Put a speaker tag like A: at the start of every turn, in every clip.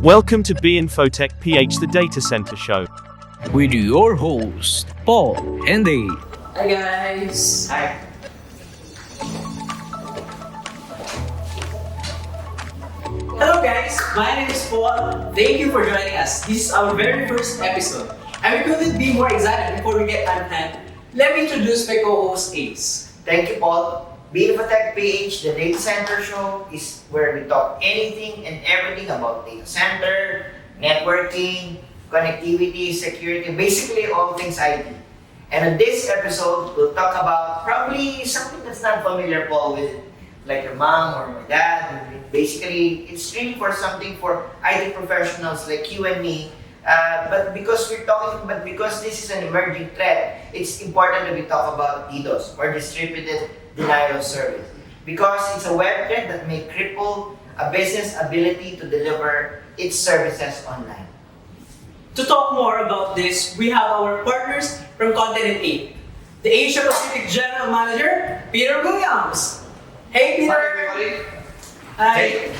A: Welcome to Beeinfotech PH, the data center show.
B: With your host, Paul and Dave.
C: Hi guys!
D: Hi.
C: Hello guys, my name is Paul. Thank you for joining us. This is our very first episode. And we couldn't be more excited before we get on hand. Let me introduce my co-host Ace.
D: Thank you, Paul. Beeinfotech PH, the data center show, is where we talk anything and everything about data center, networking, connectivity, security, basically all things IT. And in this episode, we'll talk about probably something that's not familiar, Paul, with like your mom or my dad. Basically, it's really for something for IT professionals like you and me. But because this is an emerging threat, it's important that we talk about DDoS, or distributed denial of service. Because it's a web threat that may cripple a business' ability to deliver its services online.
C: To talk more about this, we have our partners from Continent8, the Asia Pacific General Manager, Peter Williams. Hey Peter!
E: Hi everybody!
C: Hi!
E: Hey.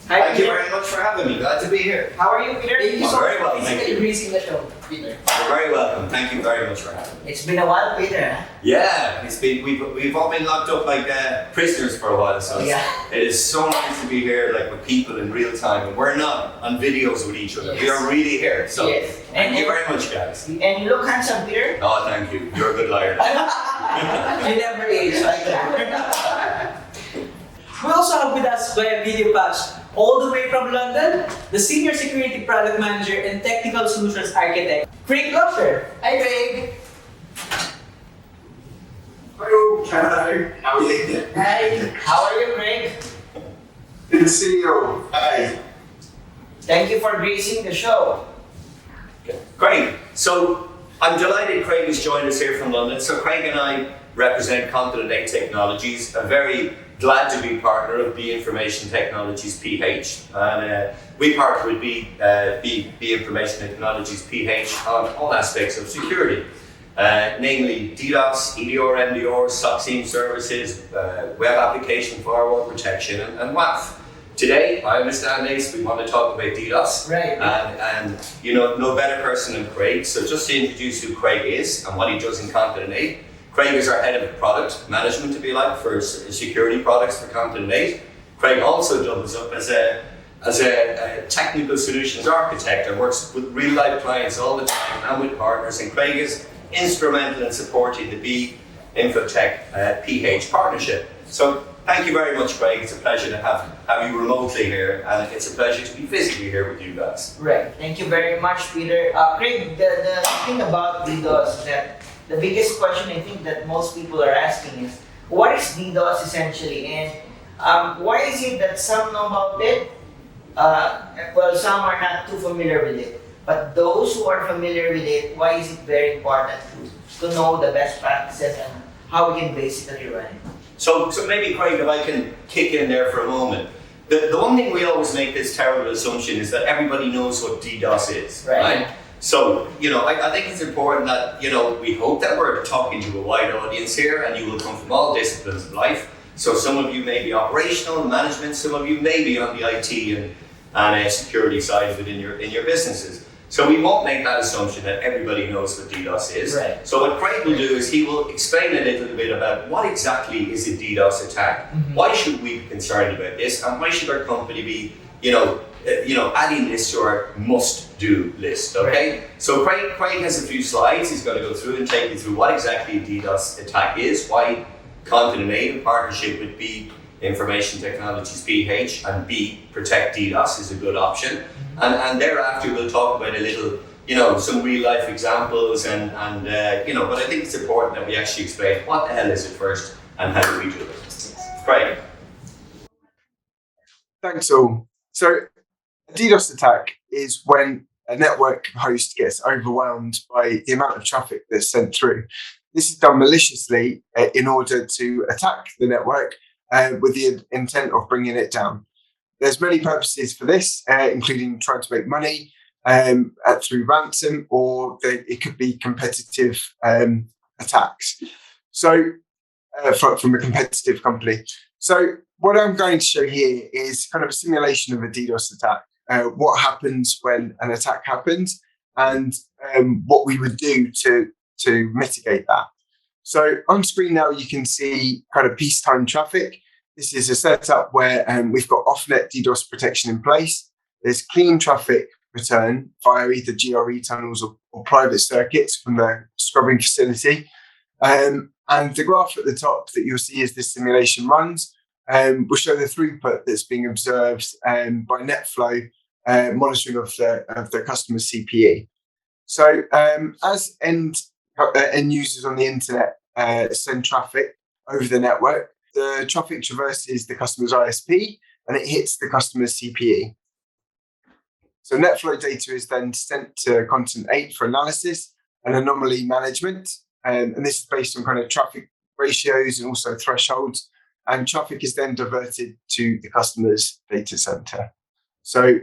E: Thank you very much for having me. Glad to be here.
D: How are you, Peter?
C: Thank you so
E: Very
C: much
E: well,
C: for
E: thank you.
C: gracing the show, Peter.
E: You're very welcome. Thank you very much for having me.
D: It's been a while, Peter. Huh?
E: Yeah, we've all been locked up like prisoners for a while, so
D: Yeah.
E: it is so nice to be here, like with people in real time, and we're not on videos with each other. We
C: Yes.
E: are really here. So
D: Yes.
E: thank you very much, guys.
D: And you look handsome, Peter.
E: Oh, thank you. You're a good liar.
C: You never age like that. We also have with us via video patch, all the way from London, the Senior Security Product Manager and Technical Solutions Architect, Craig Lofter. Hi Craig!
F: Hello, Canada. How are you?
D: Hi. How are you, Craig?
F: Good to see you. Hi.
D: Thank you for gracing the show.
E: Great. So I'm delighted Craig has joined us here from London. So Craig and I represent Continent8 Technologies, a very glad to be partner of Beeinfotech Technologies PH. And we partner with Beeinfotech Technologies PH on all aspects of security, namely DDoS, EDR, MDR, SOC SIEM services, web application firewall protection, and WAF. Today, I understand, Ace, we want to talk about DDoS.
D: Right.
E: And you know, no better person than Craig. So just to introduce who Craig is and what he does in Continent8. Craig is our head of product management, to be like, for security products for Continent8. Craig also doubles up as a technical solutions architect and works with real life clients all the time and with partners. And Craig is instrumental in supporting the Beeinfotech PH partnership. So thank you very much, Craig. It's a pleasure to have you remotely here, and it's a pleasure to be physically here with you guys.
D: Right. Thank you very much, Peter. Craig, the thing about DDoS is that the biggest question I think that most people are asking is, what is DDoS essentially, and why is it that some know about it, well, some are not too familiar with it, but those who are familiar with it, why is it very important to know the best practices and how we can basically run it?
E: So maybe, Craig, if I can kick in there for a moment. The one thing we always make this terrible assumption is that everybody knows what DDoS is, right? So, you know, I think it's important that, you know, we hope that we're talking to a wide audience here, and you will come from all disciplines of life. So some of you may be operational management, some of you may be on the IT and security side within your businesses. So we won't make that assumption that everybody knows what DDoS is.
D: Right.
E: So what Craig will do is he will explain a little bit about what exactly is a DDoS attack.
D: Mm-hmm.
E: Why should we be concerned about this, and why should our company be, adding this to our must-do list, okay? So Craig has a few slides. He's going to go through and take you through what exactly a DDoS attack is, why Continent8 in partnership with Beeinfotech Technologies PH and BProtect DDoS is a good option. And thereafter we'll talk about a little, some real-life examples and but I think it's important that we actually explain what the hell is it first and how do we do it. Craig.
F: Thanks all. So a DDoS attack is when a network host gets overwhelmed by the amount of traffic that's sent through. This is done maliciously in order to attack the network with the intent of bringing it down. There's many purposes for this, including trying to make money through ransom, or it could be competitive attacks. So from a competitive company. So what I'm going to show here is kind of a simulation of a DDoS attack. what happens when an attack happens, and what we would do to mitigate that. So on screen now, you can see kind of peacetime traffic. This is a setup where we've got off-net DDoS protection in place. There's clean traffic return via either GRE tunnels or private circuits from the scrubbing facility. And the graph at the top that you'll see as this simulation runs will show the throughput that's being observed by NetFlow monitoring of the customer's CPE. So as end users on the internet send traffic over the network, the traffic traverses the customer's ISP and it hits the customer's CPE. So NetFlow data is then sent to Continent8 for analysis and anomaly management. And this is based on kind of traffic ratios and also thresholds. And traffic is then diverted to the customer's data center. So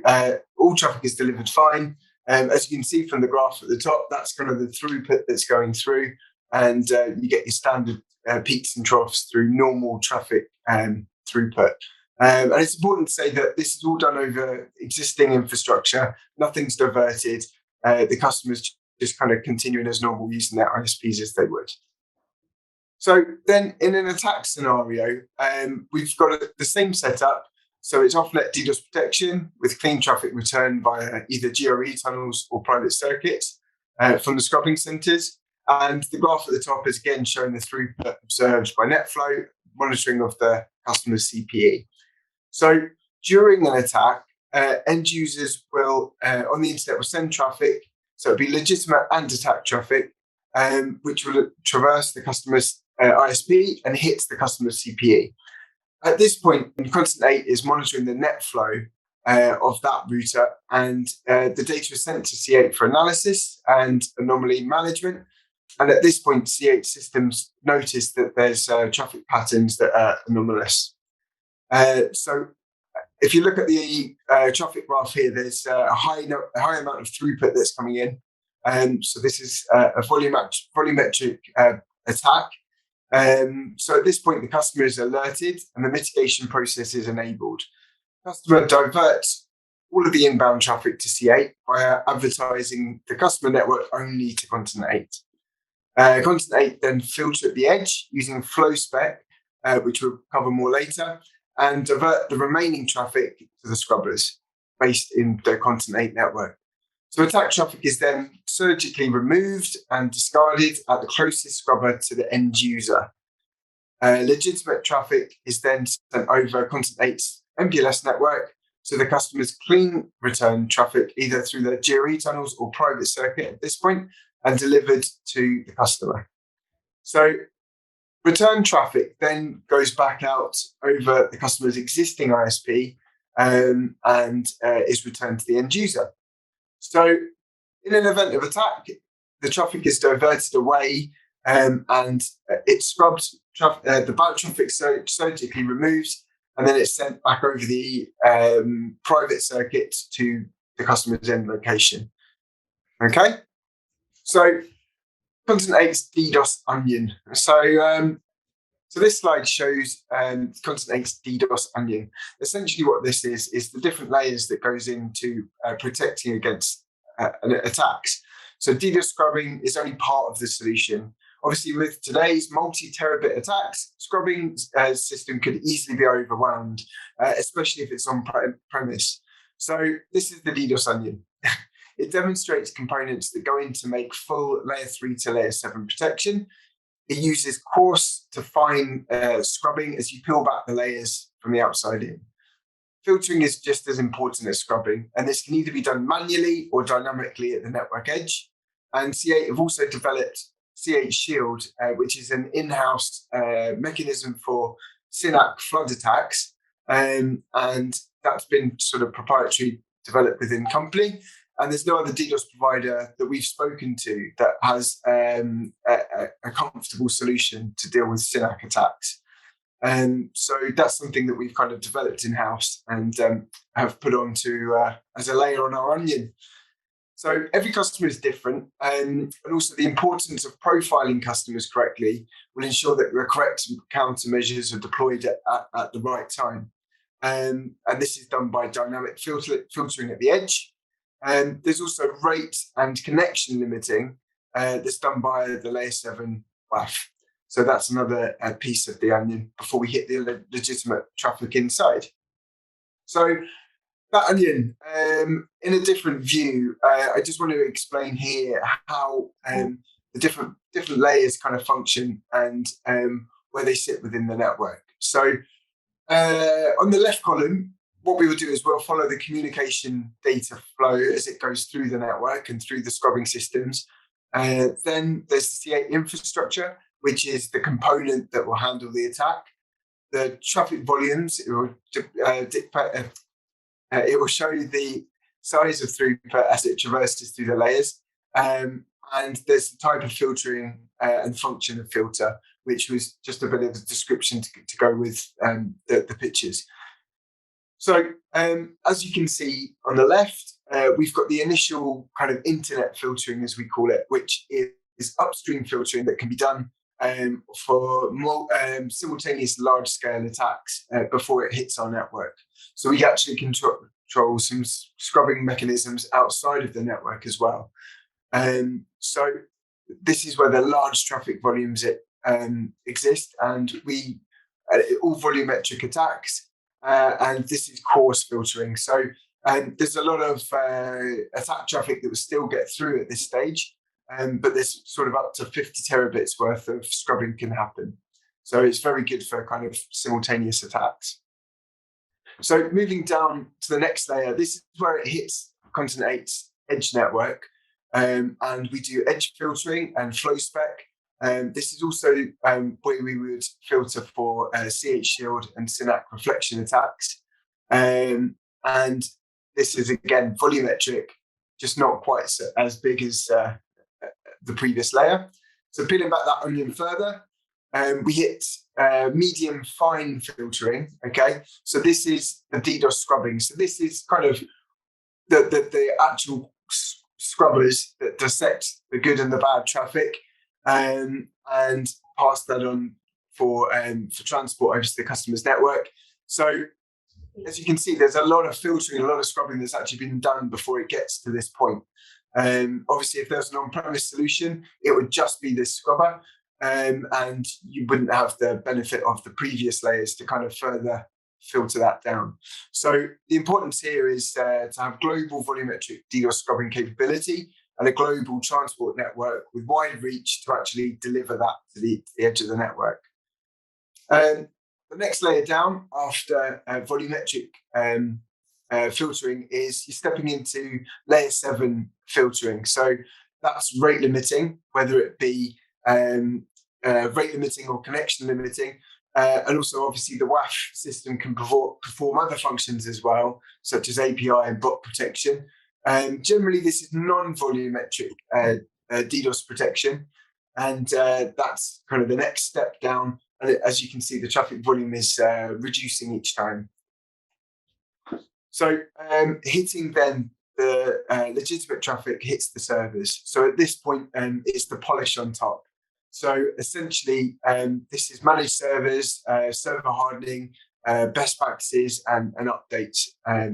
F: all traffic is delivered fine. As you can see from the graph at the top, that's kind of the throughput that's going through. And you get your standard peaks and troughs through normal traffic throughput. And it's important to say that this is all done over existing infrastructure. Nothing's diverted. The customers just kind of continuing as normal using their ISPs as they would. So then in an attack scenario, we've got the same setup. So it's off-net DDoS protection with clean traffic return via either GRE tunnels or private circuits from the scrubbing centers. And the graph at the top is again showing the throughput observed by NetFlow, monitoring of the customer's CPE. So during an attack, end users will, on the internet, will send traffic. So it'll be legitimate and attack traffic, which will traverse the customer's ISP and hits the customer's CPE. At this point, Continent8 is monitoring the net flow of that router, and the data is sent to C8 for analysis and anomaly management. And at this point, C8 systems notice that there's traffic patterns that are anomalous. So if you look at the traffic graph here, there's a high amount of throughput that's coming in. So this is a volumetric attack. So at this point, the customer is alerted and the mitigation process is enabled. Customer diverts all of the inbound traffic to C8 via advertising the customer network only to Continent8. Continent8 then filter at the edge using flow spec, which we'll cover more later, and divert the remaining traffic to the scrubbers based in the Continent8 network. So attack traffic is then surgically removed and discarded at the closest scrubber to the end user. Legitimate traffic is then sent over Continent8's MPLS network, so the customer's clean return traffic either through the GRE tunnels or private circuit at this point and delivered to the customer. So return traffic then goes back out over the customer's existing ISP and is returned to the end user. So in an event of attack, the traffic is diverted away and it scrubs the bad traffic surgically removed, and then it's sent back over the private circuit to the customer's end location. Okay, so Continent8's DDoS onion. So this slide shows Continent8's DDoS onion. Essentially what this is the different layers that goes into protecting against attacks. So DDoS scrubbing is only part of the solution. Obviously, with today's multi-terabit attacks, scrubbing system could easily be overwhelmed, especially if it's on premise. So this is the DDoS onion. It demonstrates components that go in to make full layer 3 to layer 7 protection. It uses coarse to fine scrubbing as you peel back the layers from the outside in. Filtering is just as important as scrubbing, and this can either be done manually or dynamically at the network edge. And C8 have also developed C8 Shield, which is an in-house mechanism for SYNAC flood attacks, and that's been sort of proprietary developed within company. And there's no other DDoS provider that we've spoken to that has a comfortable solution to deal with SYNAC attacks. So that's something that we've kind of developed in-house and have put onto as a layer on our onion. So every customer is different, and also the importance of profiling customers correctly will ensure that the correct countermeasures are deployed at the right time. and this is done by dynamic filtering at the edge. There's also rate and connection limiting that's done by the layer 7 WAF. So that's another piece of the onion before we hit the legitimate traffic inside. So that onion, in a different view, I just want to explain here how the different layers kind of function and where they sit within the network. So on the left column, what we will do is we'll follow the communication data flow as it goes through the network and through the scrubbing systems. Then there's the C8 infrastructure, which is the component that will handle the attack. The traffic volumes, it will show the size of throughput as it traverses through the layers. And there's the type of filtering and function of filter, which was just a bit of a description to go with the pictures. So as you can see on the left, we've got the initial kind of internet filtering, as we call it, which is upstream filtering that can be done for more simultaneous large-scale attacks before it hits our network. So we actually control some scrubbing mechanisms outside of the network as well. So this is where the large traffic volumes exist, and we all volumetric attacks, and this is coarse filtering. So there's a lot of attack traffic that will still get through at this stage. But there's sort of up to 50 terabits worth of scrubbing can happen. So it's very good for kind of simultaneous attacks. So moving down to the next layer, this is where it hits Continent8's edge network. And we do edge filtering and flow spec. This is also where we would filter for CH shield and SYNAC reflection attacks. And this is, again, volumetric, just not quite as big as the previous layer. So peeling back that onion further, we hit medium fine filtering. Okay, so this is the DDoS scrubbing. So this is kind of the actual scrubbers that dissect the good and the bad traffic, and pass that on for transport over to the customer's network. So as you can see, there's a lot of filtering, a lot of scrubbing that's actually been done before it gets to this point. Obviously, if there's an on-premise solution, it would just be this scrubber, and you wouldn't have the benefit of the previous layers to kind of further filter that down. So the importance here is to have global volumetric DDoS scrubbing capability and a global transport network with wide reach to actually deliver that to the edge of the network. The next layer down after volumetric filtering is you're stepping into layer 7 filtering. So that's rate limiting, whether it be rate limiting or connection limiting. And also, obviously, the WAF system can perform other functions as well, such as API and bot protection. Generally, this is non-volumetric DDoS protection, and that's kind of the next step down. And as you can see, the traffic volume is reducing each time. So hitting then the legitimate traffic hits the servers. So at this point, it's the polish on top. So essentially, this is managed servers, server hardening, best practices, and updates.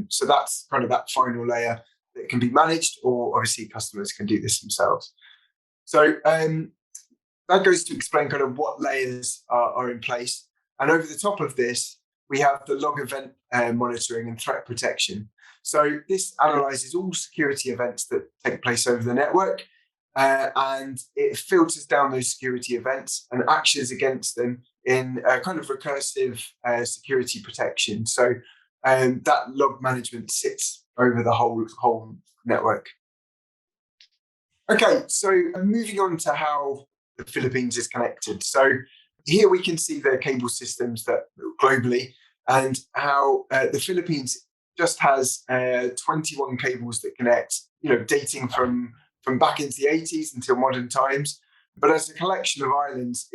F: So that's kind of that final layer that can be managed, or obviously customers can do this themselves. So that goes to explain kind of what layers are in place. And over the top of this, we have the log event monitoring and threat protection. So this analyzes all security events that take place over the network, and it filters down those security events and actions against them in a kind of recursive security protection. So that log management sits over the whole network. Okay, so moving on to how the Philippines is connected. So here we can see the cable systems that globally, and how the Philippines just has 21 cables that connect, dating from back into the 80s until modern times. But as a collection of islands,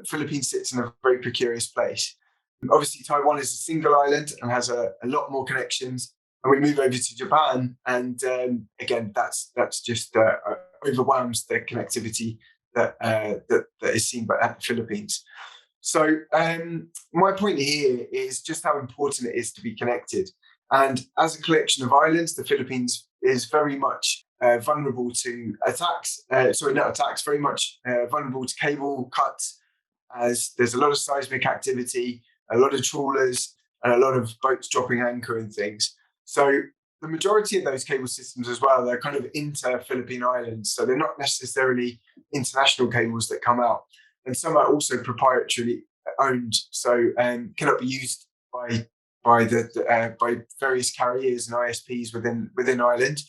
F: Philippines sits in a very precarious place. Obviously, Taiwan is a single island and has a lot more connections. And we move over to Japan, and again, that's just overwhelms the connectivity that is seen at the Philippines. So my point here is just how important it is to be connected. And as a collection of islands, the Philippines is very much vulnerable to attacks. Not attacks, very much vulnerable to cable cuts, as there's a lot of seismic activity, a lot of trawlers, and a lot of boats dropping anchor and things. So the majority of those cable systems as well, they're kind of inter-Philippine islands. So they're not necessarily international cables that come out. And some are also proprietarily owned, so cannot be used by various carriers and ISPs within Ireland.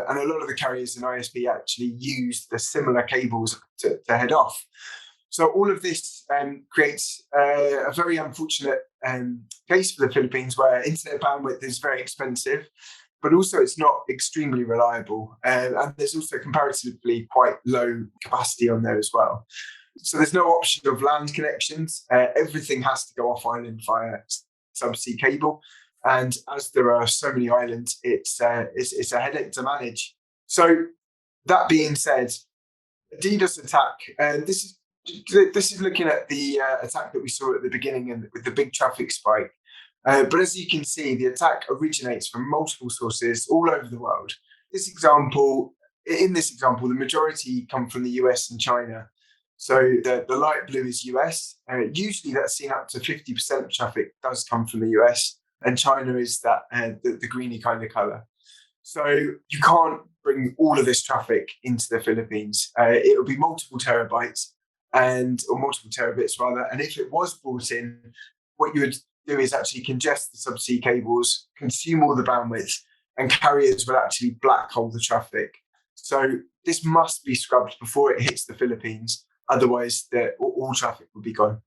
F: And a lot of the carriers and ISP actually use the similar cables to head off. So all of this creates a very unfortunate case for the Philippines, where internet bandwidth is very expensive, but also it's not extremely reliable. And there's also comparatively quite low capacity on there as well. So there's no option of land connections. Everything has to go off island via subsea cable. And as there are so many islands, it's a headache to manage. So that being said, a DDoS attack, this is looking at the attack that we saw at the beginning and with the big traffic spike. But as you can see, the attack originates from multiple sources all over the world. In this example, the majority come from the US and China. So the light blue is US. Usually that's seen up to 50% of traffic does come from the US, and China is that the greeny kind of color. So you can't bring all of this traffic into the Philippines. It will be multiple terabytes or multiple terabits rather. And if it was brought in, what you would do is actually congest the subsea cables, consume all the bandwidth, and carriers will actually black hole the traffic. So this must be scrubbed before it hits the Philippines. Otherwise, all traffic will be gone.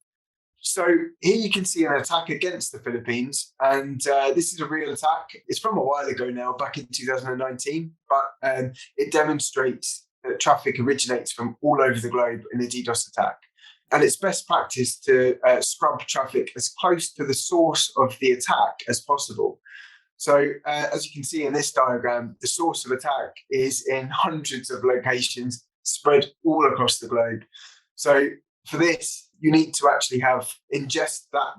F: So here you can see an attack against the Philippines, and this is a real attack. It's from a while ago now, back in 2019, but it demonstrates that traffic originates from all over the globe in a DDoS attack. And it's best practice to scrub traffic as close to the source of the attack as possible. So as you can see in this diagram, the source of attack is in hundreds of locations spread all across the globe. So for this, you need to actually ingest that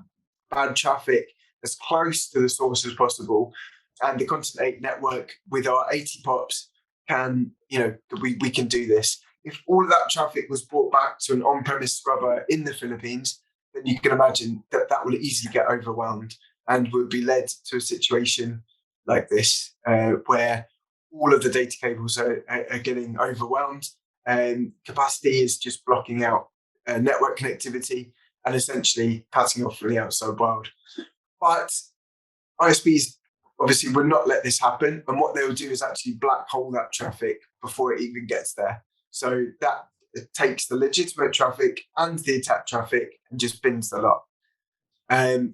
F: bad traffic as close to the source as possible. And the Continent8 network with our 80 POPs we can do this. If all of that traffic was brought back to an on-premise scrubber in the Philippines, then you can imagine that will easily get overwhelmed and will be led to a situation like this, where all of the data cables are getting overwhelmed, and capacity is just blocking out network connectivity and essentially cutting off from the outside world. But ISPs obviously will not let this happen, and what they will do is actually black hole that traffic before it even gets there. So that takes the legitimate traffic and the attack traffic and just bins the lot.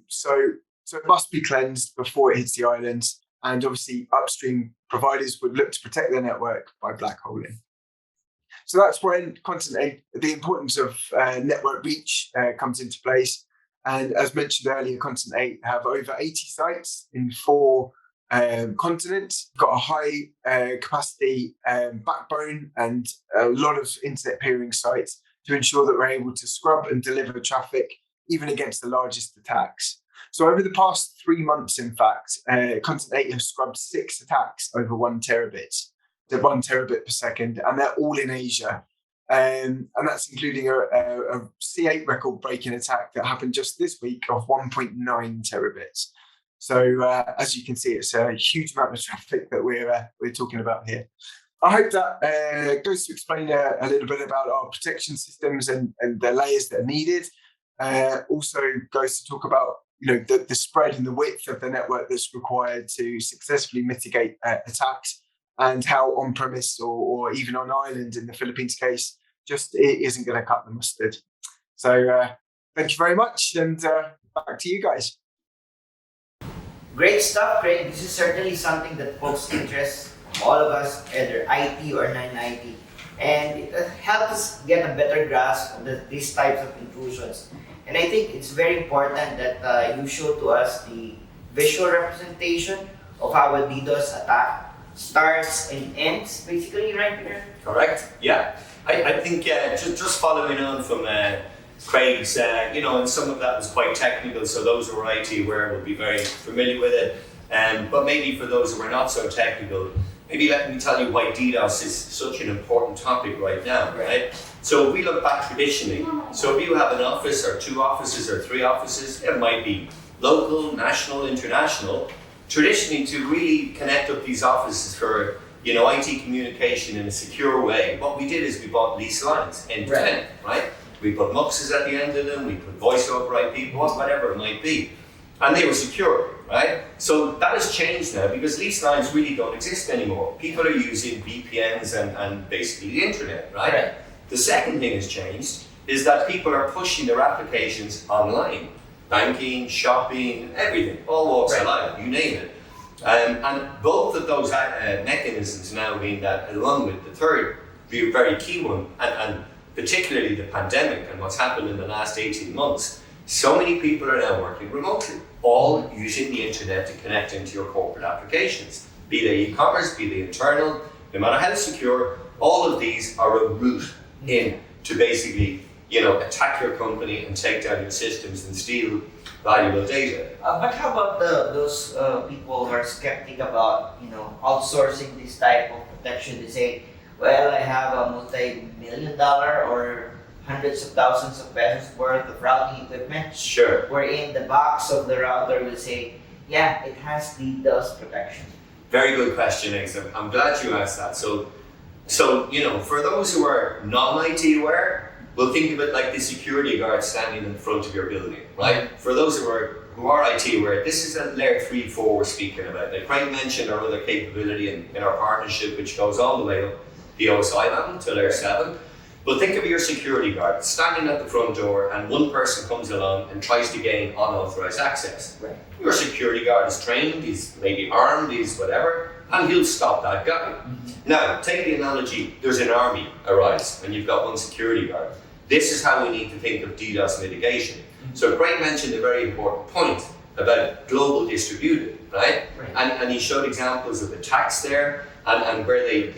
F: So it must be cleansed before it hits the islands, and obviously upstream providers would look to protect their network by black holing. So that's when the importance of network reach comes into place. And as mentioned earlier, Continent8 have over 80 sites in 4 continents, got a high capacity backbone and a lot of internet peering sites to ensure that we're able to scrub and deliver traffic even against the largest attacks. So over the past 3 months, in fact, Continent8 have scrubbed 6 attacks over 1 terabit. To 1 terabit per second, and they're all in Asia. And that's including a C8 record-breaking attack that happened just this week of 1.9 terabits. So as you can see, it's a huge amount of traffic that we're talking about here. I hope that goes to explain a little bit about our protection systems and the layers that are needed. Also goes to talk about the spread and the width of the network that's required to successfully mitigate attacks, and how on-premise or even on island in the Philippines case, just it isn't going to cut the mustard. So thank you very much, and back to you guys.
D: Great stuff, Craig. This is certainly something that folks interest all of us, either IT or non-IT. And it helps us get a better grasp of these types of intrusions. And I think it's very important that you show to us the visual representation of how a DDoS attack starts and ends, basically, right here.
E: Correct. Yeah. I think just following on from Craig's, and some of that was quite technical, so those who are IT aware will be very familiar with it. But maybe for those who are not so technical, maybe let me tell you why DDoS is such an important topic right now, right? So if we look back traditionally, so if you have an office or 2 offices or 3 offices, it might be local, national, international. Traditionally, to really connect up these offices for IT communication in a secure way, what we did is we bought lease lines end to end, right? We put muxes at the end of them, we put voice over IP, whatever it might be. And they were secure, right? So that has changed now because lease lines really don't exist anymore. People are using VPNs and basically the internet, right? The second thing has changed is that people are pushing their applications online. Banking, shopping, everything, all walks of life, you name it. And both of those mechanisms now mean that, along with the third very key one, and particularly the pandemic and what's happened in the last 18 months, so many people are now working remotely, all using the internet to connect into your corporate applications. Be they e-commerce, be they internal, no matter how secure, all of these are a route in to basically attack your company and take down your systems and steal valuable data.
D: But how about those people who are skeptic about outsourcing this type of protection? They say, well, I have a multi-million-dollar or hundreds of thousands of pesos worth of routing equipment.
E: Sure.
D: Wherein the box of the router will say, yeah, it has DDoS protection.
E: Very good question, Ace. I'm glad you asked that. So for those who are non-IT aware, we'll think of it like the security guard standing in front of your building, right? For those who are IT aware, this is a layer 3, 4 we're speaking about. Like Craig mentioned our other capability in our partnership, which goes all the way up the OSI level to layer 7. But think of your security guard standing at the front door and one person comes along and tries to gain unauthorized access.
D: Right.
E: Your security guard is trained, he's maybe armed, he's whatever, and he'll stop that guy. Now, take the analogy, there's an army arise and you've got one security guard. This is how we need to think of DDoS mitigation. So Craig mentioned a very important point about global distributed, right? And he showed examples of attacks there and where they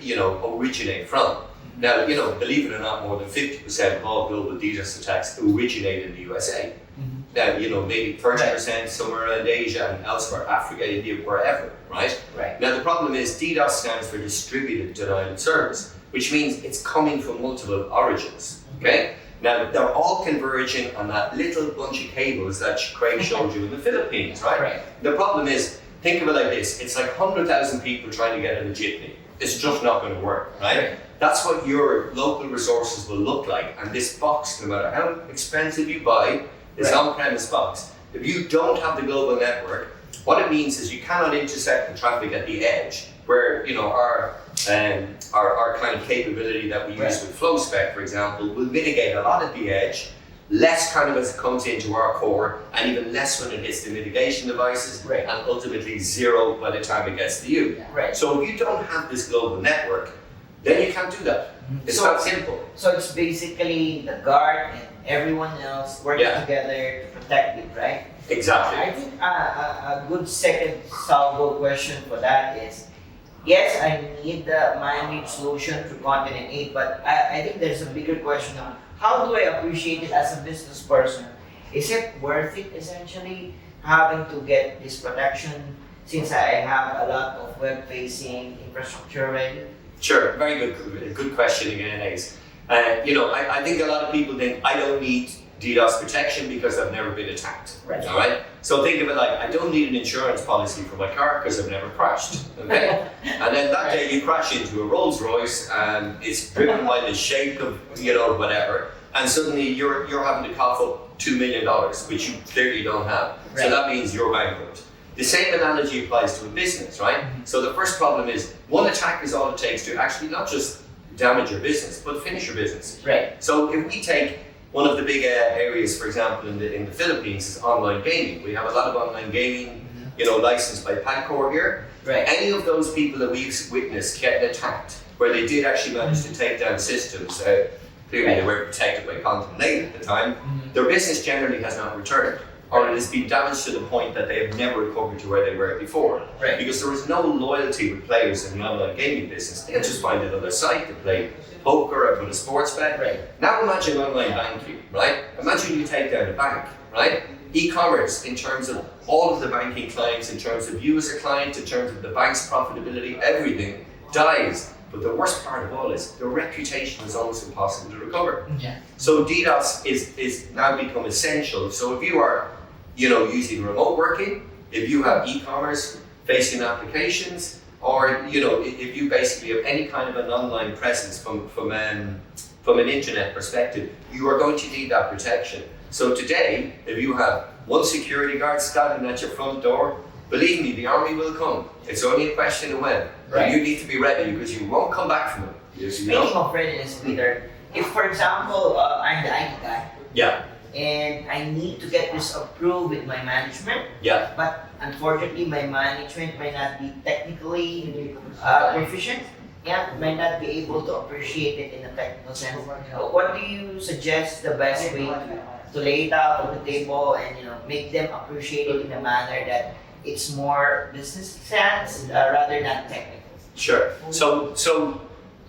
E: originate from. Now, believe it or not, more than 50% of all global DDoS attacks originate in the USA. Now, maybe 30% somewhere around Asia and elsewhere, Africa, India, wherever, right? Now, the problem is DDoS stands for distributed denial of service, which means it's coming from multiple origins, okay? Now, they're all converging on that little bunch of cables that Craig showed you in the Philippines, right? The problem is, think of it like this, it's like 100,000 people trying to get in a jitney. It's just not going to work, right? That's what your local resources will look like. And this box, no matter how expensive you buy, this on-premise box, if you don't have the global network, what it means is you cannot intersect the traffic at the edge, where our kind of capability that we use with FlowSpec, for example, will mitigate a lot at the edge, less kind of as it comes into our core, and even less when it hits the mitigation devices, and ultimately zero by the time it gets to you. So if you don't have this global network, then you can't do that. It's not simple.
D: So it's basically the guard and everyone else working together to protect it, right?
E: Exactly.
D: I think a good second salvo question for that is, yes, I need the man-made solution through Continent8, but I think there's a bigger question of how do I appreciate it as a business person? Is it worth it essentially having to get this protection since I have a lot of web-facing infrastructure already?
E: Sure, very good question again, Ace. I think a lot of people think I don't need DDoS protection because I've never been attacked. All right. So think of it like I don't need an insurance policy for my car because I've never crashed. Okay. And then that day you crash into a Rolls Royce and it's driven by the shape of whatever, and suddenly you're having to cough up $2 million, which you clearly don't have. So that means you're bankrupt. The same analogy applies to a business, right? So the first problem is one attack is all it takes to actually not just damage your business, but finish your business. So if we take one of the big areas, for example, in the Philippines is online gaming. We have a lot of online gaming, licensed by PAGCOR here. Any of those people that we've witnessed getting attacked, where they did actually manage to take down systems, clearly they were protected by Continent8 at the time, their business generally has not returned. or it has been damaged to the point that they have never recovered to where they were before.
C: Right.
E: Because there was no loyalty with players in the online gaming business. They'll just find another site to play poker or put a sports bet.
C: Right.
E: Now imagine online banking, right? Imagine you take down a bank, right? E-commerce, in terms of all of the banking clients, in terms of you as a client, in terms of the bank's profitability, everything dies. But the worst part of all is the reputation is almost impossible to recover.
C: Yeah.
E: So DDoS is now become essential. So if you are, using remote working, if you have e-commerce facing applications, or if you basically have any kind of an online presence from an internet perspective, you are going to need that protection. So today, if you have one security guard standing at your front door, believe me, the army will come. It's only a question of when.
C: Right.
E: You need to be ready because you won't come back from it.
D: Speaking of readiness, Peter, if for example I'm the IT guy
E: Yeah,
D: and I need to get this approved with my management,
E: yeah,
D: but unfortunately my management might not be technically proficient, might not be able to appreciate it in a technical sense. What do you suggest the best way to lay it out on the table and make them appreciate it in a manner that it's more business sense rather than technical?
E: sure. So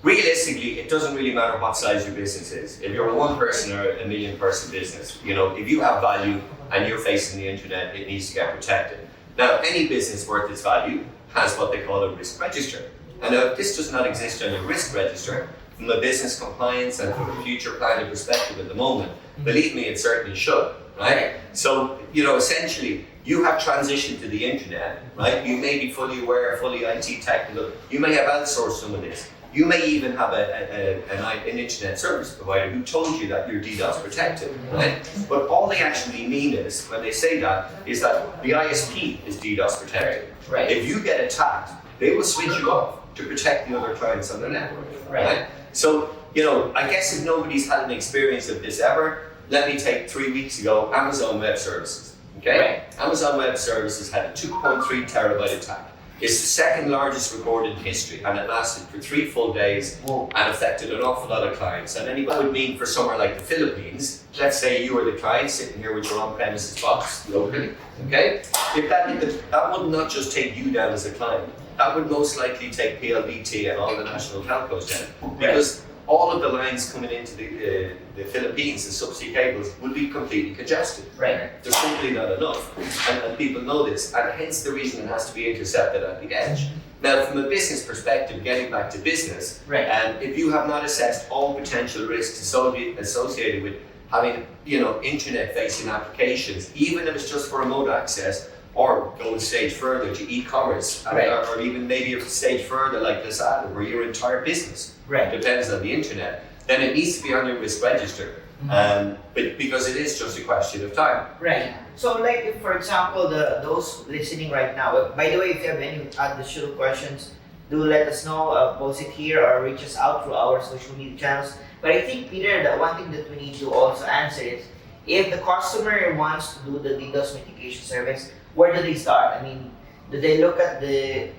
E: realistically, it doesn't really matter what size your business is. If you're a 1 person or a million person business, if you have value and you're facing the internet, it needs to get protected. Now, any business worth its value has what they call a risk register. And now, this does not exist on your risk register from a business compliance and from a future planning perspective at the moment. Believe me, it certainly should, right? So, essentially, you have transitioned to the internet, right? You may be fully aware, fully IT technical. You may have outsourced some of this. You may even have an internet service provider who told you that you're DDoS protected, right? But all they actually mean is, when they say that, is that the ISP is DDoS protected.
C: Right.
E: If you get attacked, they will switch you off to protect the other clients on their network,
C: Right.
E: So, I guess if nobody's had an experience of this ever, let me take 3 weeks ago, Amazon Web Services, okay?
C: Right.
E: Amazon Web Services had a 2.3 terabyte attack. It's the second largest recorded in history, and it lasted for 3 full days and affected an awful lot of clients. And anybody would mean for somewhere like the Philippines, let's say you were the client sitting here with your on-premises box locally, okay? If that would not just take you down as a client, that would most likely take PLDT and all the national telcos down, because all of the lines coming into the Philippines, the subsea cables, will be completely congested.
C: Right.
E: There's simply not enough, and people know this, and hence the reason it has to be intercepted at the edge. Now, from a business perspective, getting back to business,
C: Right.
E: if you have not assessed all potential risks associated with having, internet-facing applications, even if it's just for remote access, or go a stage further to e-commerce,
C: Right.
E: or even maybe a stage further like Lazada, where your entire business
C: Right.
E: depends on the internet, then it needs to be on your risk register, but because it is just a question of time.
D: Right. So, like, if, for example, those listening right now, by the way, if you have any additional questions, do let us know, post it here or reach us out through our social media channels. But I think, Peter, the one thing that we need to also answer is, if the customer wants to do the DDoS mitigation service, where do they start? I mean, do they look at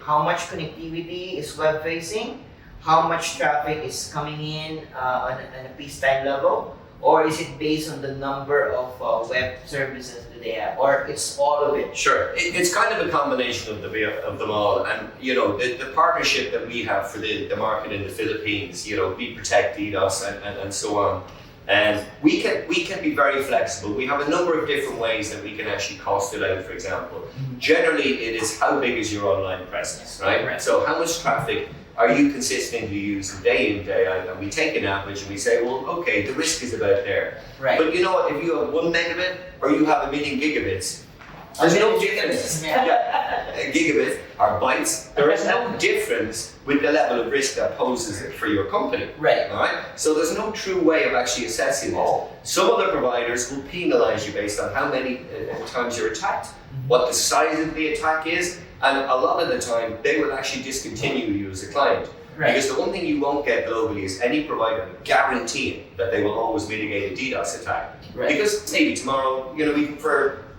D: how much connectivity is web facing, how much traffic is coming in on a peacetime level, or is it based on the number of web services that they have, or it's all of it?
E: Sure, it's kind of a combination of them all, and the partnership that we have for the market in the Philippines, BProtect DDoS and so on. And we can be very flexible. We have a number of different ways that we can actually cost it out, for example. Generally, it is how big is your online presence, right? So how much traffic are you consistently using day in, day out? And we take an average and we say, well, okay, the risk is about there.
C: Right.
E: But you know what, if you have 1 megabit or you have 1 million gigabits, there's no difference. A gigabit or bytes, there is no difference with the level of risk that poses it for your company.
C: Right.
E: All right? So there's no true way of actually assessing this. Some other providers will penalize you based on how many times you're attacked, what the size of the attack is, and a lot of the time they will actually discontinue you as a client.
C: Right.
E: Because the one thing you won't get globally is any provider guaranteeing that they will always mitigate a DDoS attack.
C: Right.
E: Because maybe tomorrow, we can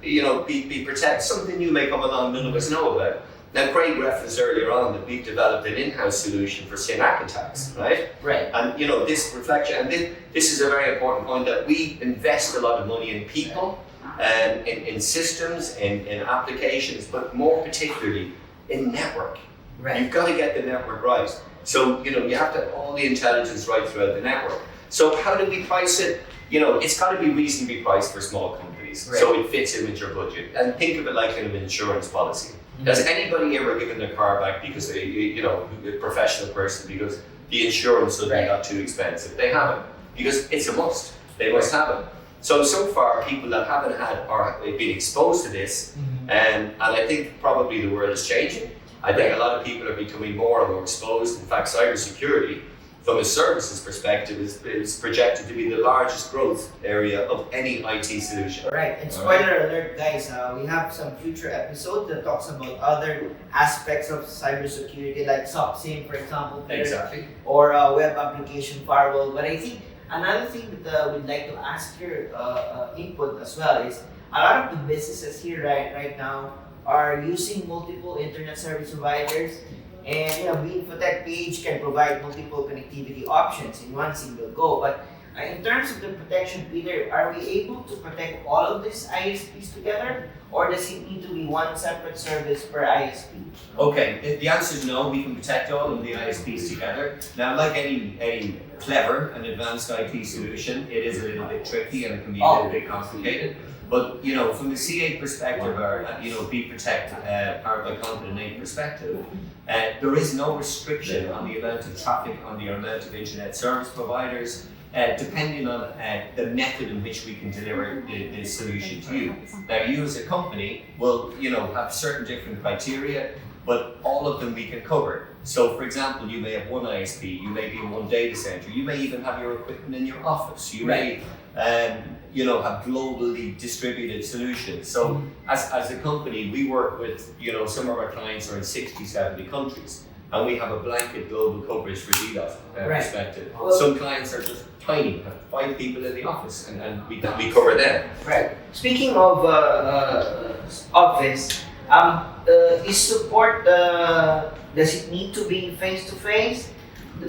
E: BProtect, something new may come along none of us know about. Now, Craig referenced earlier on that we've developed an in-house solution for SYNAC attacks, right?
C: Right.
E: And this reflection, and this is a very important point, that we invest a lot of money in people in systems, in applications, but more particularly in network.
C: Right.
E: You've got to get the network right. So, you have to have all the intelligence right throughout the network. So how do we price it? It's got to be reasonably priced for small companies,
C: Right.
E: so it fits in with your budget. And think of it like an insurance policy. Has anybody ever given their car back because a professional person, because the insurance suddenly got too expensive? They haven't, because it's a must. They must have it. So far, people that haven't had or been exposed to this, and I think probably the world is changing. I think a lot of people are becoming more and more exposed. In fact, cybersecurity, from a services perspective, is projected to be the largest growth area of any IT solution.
D: Right, and spoiler alert, guys, we have some future episodes that talks about other aspects of cybersecurity, like SOC SIM, for example,
E: Exactly.
D: or web application firewall. But I think another thing that we'd like to ask your input as well is a lot of the businesses here right now are using multiple internet service providers. And Beeinfotech PH can provide multiple connectivity options in one single go. But in terms of the protection, Peter, are we able to protect all of these ISPs together, or does it need to be one separate service per ISP?
E: Okay, the answer is no. We can protect all of the ISPs together. Now, like any clever and advanced IT solution, it is a little bit tricky and it can be a little bit complicated. But from the C8 perspective, or BProtect powered by Continent8 perspective, there is no restriction on the amount of traffic, on the amount of internet service providers, depending on the method in which we can deliver the solution to you. Now, you as a company will have certain different criteria, but all of them we can cover. So, for example, you may have one ISP, you may be in one data center, you may even have your equipment in your office, you may have globally distributed solutions. So as a company, we work with, some of our clients are in 60, 70 countries, and we have a blanket global coverage for DDoS perspective.
D: Well,
E: some clients are just tiny, have 5 people in the office, and we cover them.
D: Right. Speaking of office, is support, does it need to be face-to-face?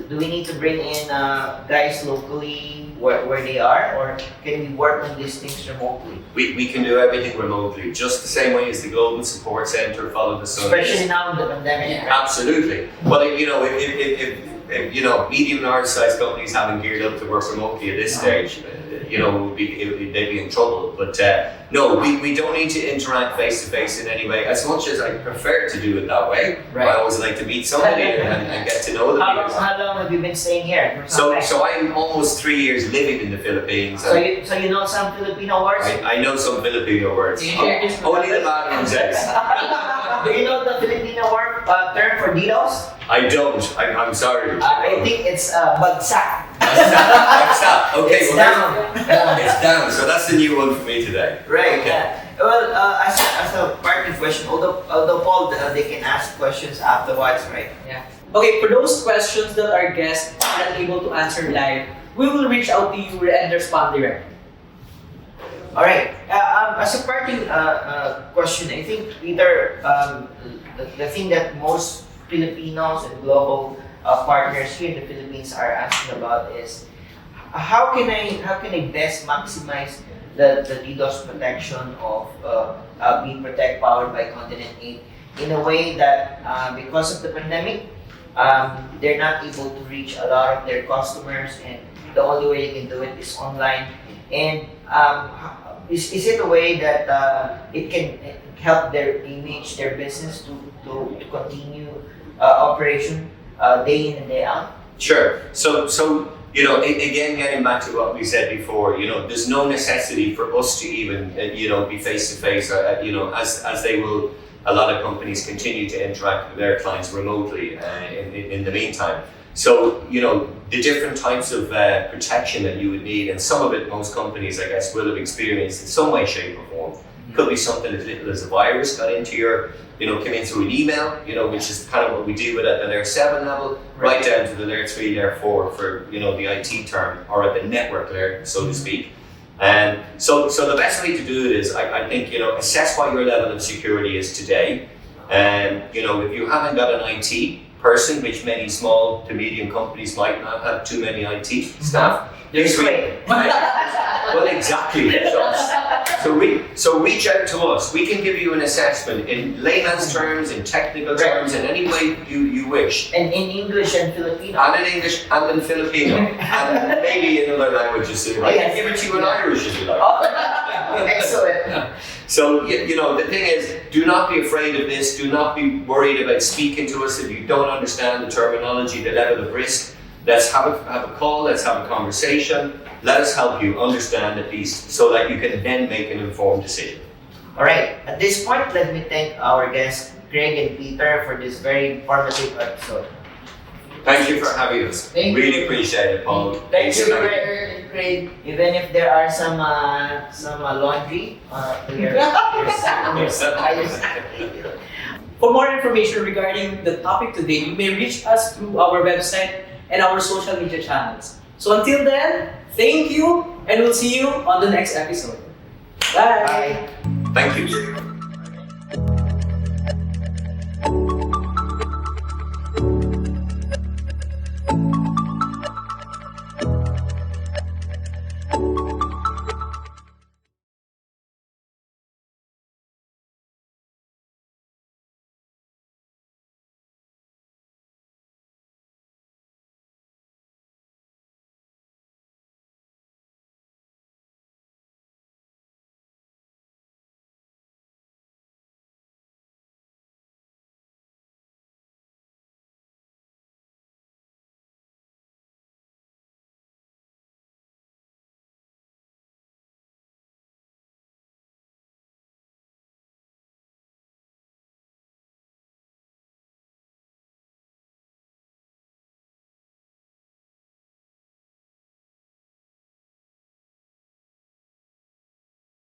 D: Do we need to bring in guys locally where they are, or can we work on these things remotely?
E: We can do everything remotely, just the same way as the global support center follow the sun.
D: Especially now in the pandemic. Right?
E: Absolutely. Well, if medium and large size companies haven't geared up to work remotely at this stage, they'd be in trouble. But no, we don't need to interact face to face in any way. As much as I prefer to do it that way,
D: Right.
E: I always like to meet somebody and get to know them.
D: How long have you been staying here?
E: So I'm almost 3 years living in the Philippines.
D: So you know some Filipino words?
E: I know some Filipino words. Only the bad ones.
D: Do you know the Filipino word term for DDoS?
E: I don't. I'm sorry.
D: I think it's bagsak.
E: Okay,
D: It's
E: well,
D: down.
E: it's down. So that's the new one for me today.
D: Right.
E: Okay.
D: Yeah. Well, as a parting question, although Paul, they can ask questions afterwards, right?
C: Yeah. Okay, for those questions that our guests are not able to answer live, we will reach out to you and respond directly.
D: All right. As a parting question, I think Peter, the thing that most Filipinos and global partners here in the Philippines are asking about is how can I best maximize the DDoS protection of BProtect powered by Continent8 in a way that because of the pandemic, they're not able to reach a lot of their customers, and the only way they can do it is online. And is it a way that it can help their image, their business to continue operation day in and day out?
E: Sure. So again, getting back to what we said before, there's no necessity for us to even be face to face, as they will. A lot of companies continue to interact with their clients remotely in the meantime. So, the different types of protection that you would need, and some of it most companies, I guess, will have experienced in some way, shape or form. Could be something as little as a virus got into your, came in through an email, which is kind of what we deal with at the layer 7 level, right down to the layer 3, layer 4 for, the IT term, or at the network layer, so to speak. And so the best way to do it is, I think, assess what your level of security is today. And, if you haven't got an IT person, which many small to medium companies might not have too many IT staff.
D: This way.
E: Well, exactly. So reach out to us. We can give you an assessment in layman's terms, in technical terms, in any way you wish.
D: And in English and Filipino.
E: And in English and in Filipino. And maybe in other languages too. I can give it to you in Irish if you like.
D: Excellent.
E: So, you know, the thing is, do not be afraid of this. Do not be worried about speaking to us if you don't understand the terminology, the level of risk. Let's have a call, let's have a conversation. Let us help you understand at least so that you can then make an informed decision.
D: All right. At this point, let me thank our guests, Craig and Peter, for this very informative episode.
E: Thank you for having us. Really appreciate it, Paul.
D: Thank you, Craig. Even if there are some laundry here.
C: For more information regarding the topic today, you may reach us through our website and our social media channels. So until then, thank you, and we'll see you on the next episode. Bye!
D: Bye.
E: Thank you.